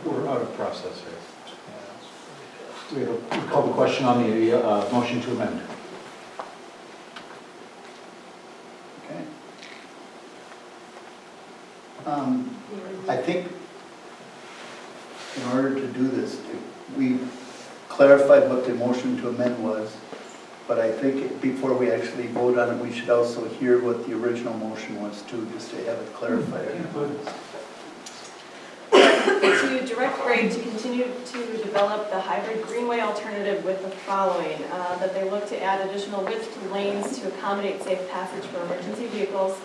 we're out of process here. We call the question on the motion to amend. Okay. I think in order to do this, we clarified what the motion to amend was, but I think before we actually vote on it, we should also hear what the original motion was too, just to have it clarified. To direct grade to continue to develop the hybrid greenway alternative with the following, that they look to add additional width to lanes to accommodate safe passage for emergency vehicles.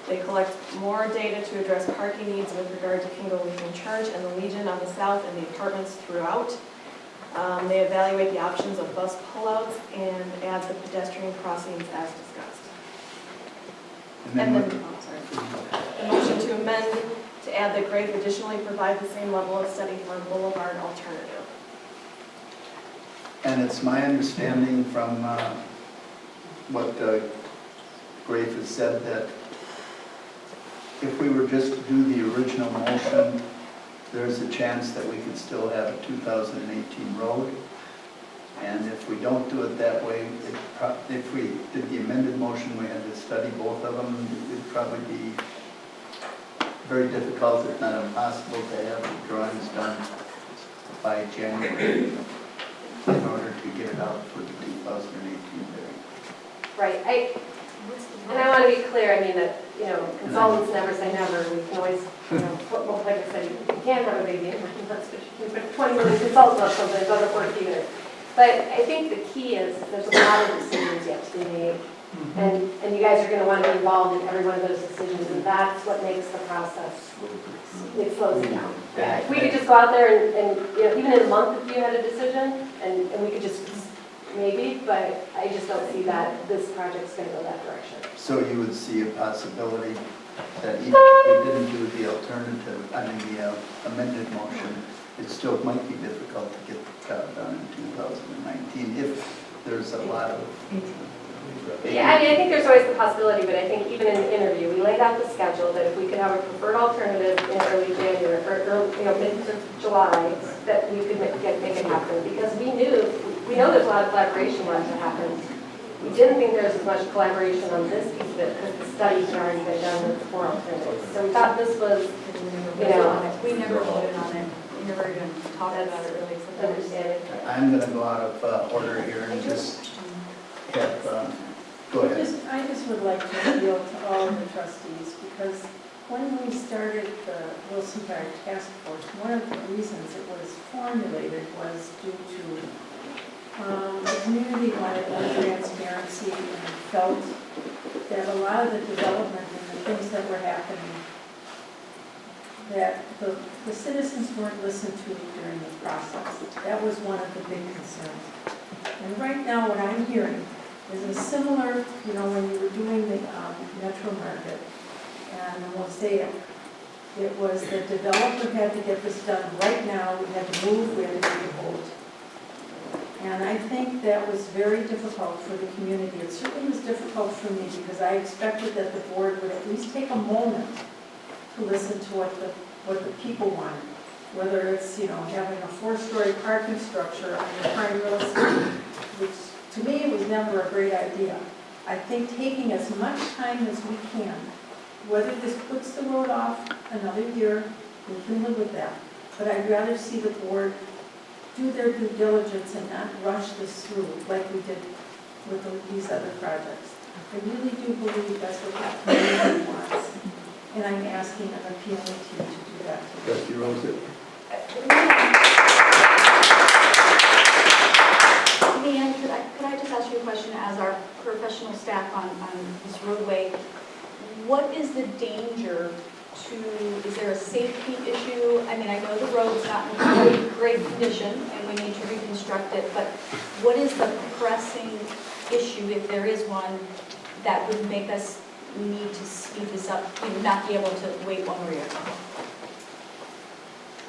They collect more data to address parking needs with regard to Kingo Lutheran Church and the Legion on the south and the apartments throughout. They evaluate the options of bus pullouts and add the pedestrian crossings as discussed. And then The motion to amend to add that grade additionally provide the same level of study for a boulevard alternative. And it's my understanding from what Grafe has said that if we were just to do the original motion, there's a chance that we could still have a 2018 road. And if we don't do it that way, if we did the amended motion, we had to study both of them, it'd probably be very difficult, if not impossible, to have the drawings done by January in order to get it out for the 2018 period. Right. And I want to be clear, I mean, that, consultants never say never. We can always, well, like I said, you can have a baby, let's put 20 million consultants on something, it doesn't work either. But I think the key is there's a lot of decisions yet to be made. And you guys are going to want to be involved in every one of those decisions, and that's what makes the process, it slows it down. Yeah. If we could just go out there and even in a month if you had a decision, and we could just, maybe, but I just don't see that this project's going to go that direction. So you would see a possibility that even if we didn't do the alternative, I mean the amended motion, it still might be difficult to get the job done in 2019 if there's a lot of... Yeah, I mean, I think there's always the possibility, but I think even in the interview, we laid out the schedule that if we could have a preferred alternative in early January, or mid-July, that we could make it happen, because we know there's a lot of collaboration left to happen. We didn't think there was as much collaboration on this piece of it, because the studies had already been done with the 4 alternatives. So we thought this was, We never voted on it. We never even talked about it really. understanding. I'm going to go out of order here and just have, go ahead. I just would like to appeal to all of the trustees, because when we started the Wilson Drive Task Force, one of the reasons it was formulated was due to the community wanted more transparency and felt that a lot of the development and the things that were happening, that the citizens weren't listened to during the process. That was one of the big concerns. And right now what I'm hearing is a similar, when you were doing the Metro Market and the Mosaic, it was the developer had to get this done right now, we had to move, we had to take a vote. And I think that was very difficult for the community. It certainly was difficult for me, because I expected that the board would at least take a moment to listen to what the people wanted. Whether it's, having a 4-story parking structure on your prime real estate, which to me was never a great idea. I think taking as much time as we can, whether this puts the road off another year, we can live with that. But I'd rather see the board do their due diligence and not rush this through like we did with these other projects. I really do believe that's what the community wants. And I'm asking and appealing to you to do that. Trustee Rosa. Leanne, could I just ask you a question as our professional staff on this roadway? What is the danger is there a safety issue? I mean, I know the road's not in really great condition and we need to reconstruct it, but what is the pressing issue, if there is one, that would make us need to speed this up, not be able to wait 1 more year?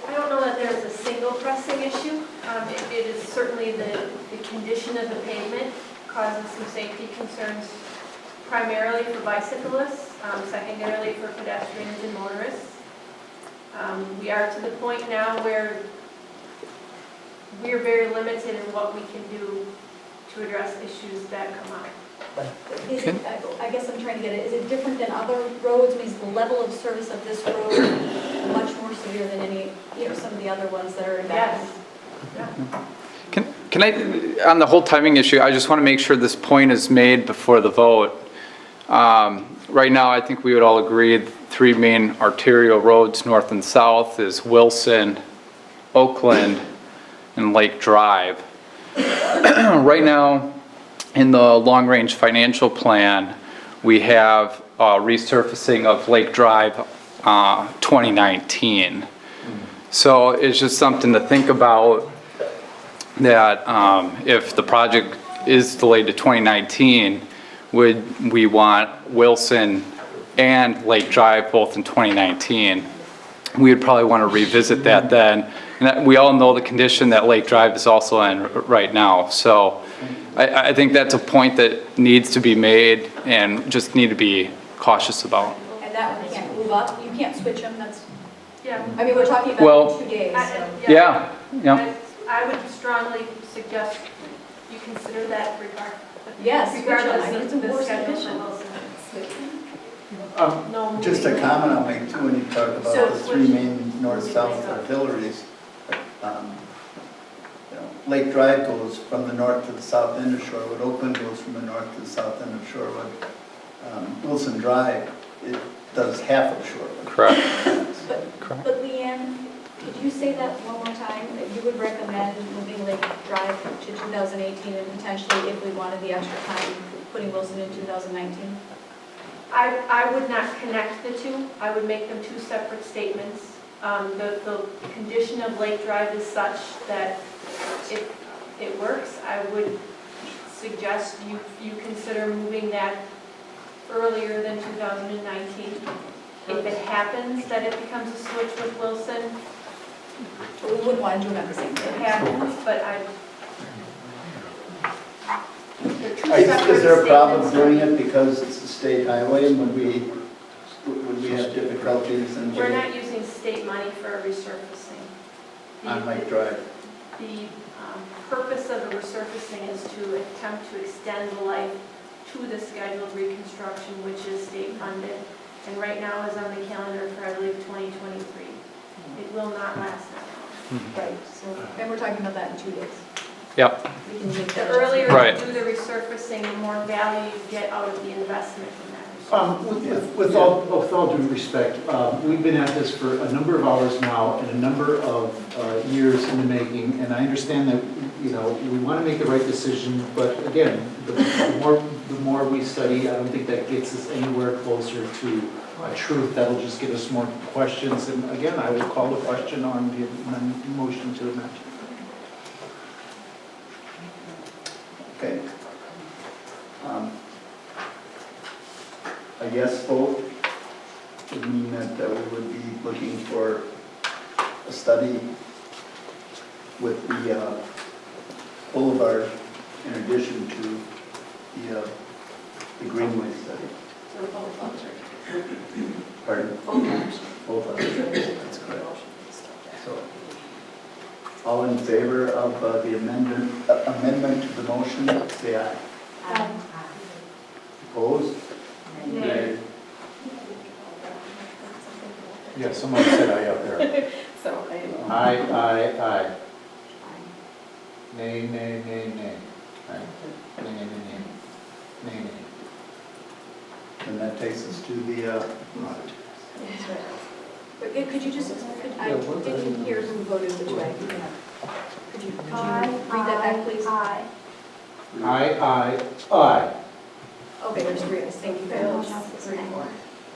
I don't know that there's a single pressing issue. It is certainly the condition of the pavement causes some safety concerns, primarily for bicyclists, secondarily for pedestrians and motorists. We are to the point now where we're very limited in what we can do to address issues that come up. Is it, I guess I'm trying to get it, is it different than other roads? I mean, is the level of service of this road much more severe than any, some of the other ones that are in back? Yes. Yeah. Can I, on the whole timing issue, I just want to make sure this point is made before the vote. Right now, I think we would all agree the three main arterial roads, north and south, is Wilson, Oakland, and Lake Drive. Right now, in the long-range financial plan, we have resurfacing of Lake Drive 2019. So it's just something to think about, that if the project is delayed to 2019, would we want Wilson and Lake Drive both in 2019? We would probably want to revisit that then. And that, we all know the condition that Lake Drive is also in right now. So I think that's a point that needs to be made and just need to be cautious about. And that one can't move up, you can't switch them, that's, Yeah. I mean, we're talking about Well, 2 days, so. Yeah, yeah. I would strongly suggest you consider that Yes, switch 'em. I regardless mean, it's of a the worse schedule. condition. No. Just a comment I'll make too, when you talk about So the three main north-south arteries. Lake Drive goes from the north to the south end of Shorewood. Oakland goes from the north to the south end of Shorewood. Wilson Drive, it does half of Shorewood. Correct. But Leanne, could you say that one more time? That you would recommend moving Lake Drive to 2018 and potentially, if we wanted the extra time, putting Wilson in 2019? I would not connect the two. I would make them two separate statements. The condition of Lake Drive is such that if it works, I would suggest you consider moving that earlier than 2019. If it happens that it becomes a switch with Wilson, But we wouldn't want to do them at the same it time. happens, but they're two Is separate there a problem statements. doing it because it's a state highway, and would we have difficulties in We're getting not using state money for resurfacing. on Lake Drive? The purpose of the resurfacing is to attempt to extend the life to the scheduled reconstruction, which is state funded, and right now is on the calendar for, I believe, 2023. It will not last that long. Right, so, and we're talking about that in 2 days. Yep. We can make The that earlier Right. you do the resurfacing, the more value you get out of the investment from that resurfacing. With all due respect, we've been at this for a number of hours now and a number of years in the making, and I understand that, we want to make the right decision, but again, the more we study, I don't think that gets us anywhere closer to a truth. That'll just give us more questions, and again, I will call the question on the motion to amend. Okay. A yes vote would mean that we would be looking for a study with the boulevard in addition to the Greenway study. So both options. Pardon? Both options. That's correct. So, all in favor of the amendment to the motion, say aye. Opposed? Nay. Yeah, someone said aye up there. So, Aye. Nay. Right. Nay. And that takes us to the, but could you just, I didn't hear who voted which way. Could you read that back, please? Aye. Okay, there's 3 of us, thank you very much. 3, 4.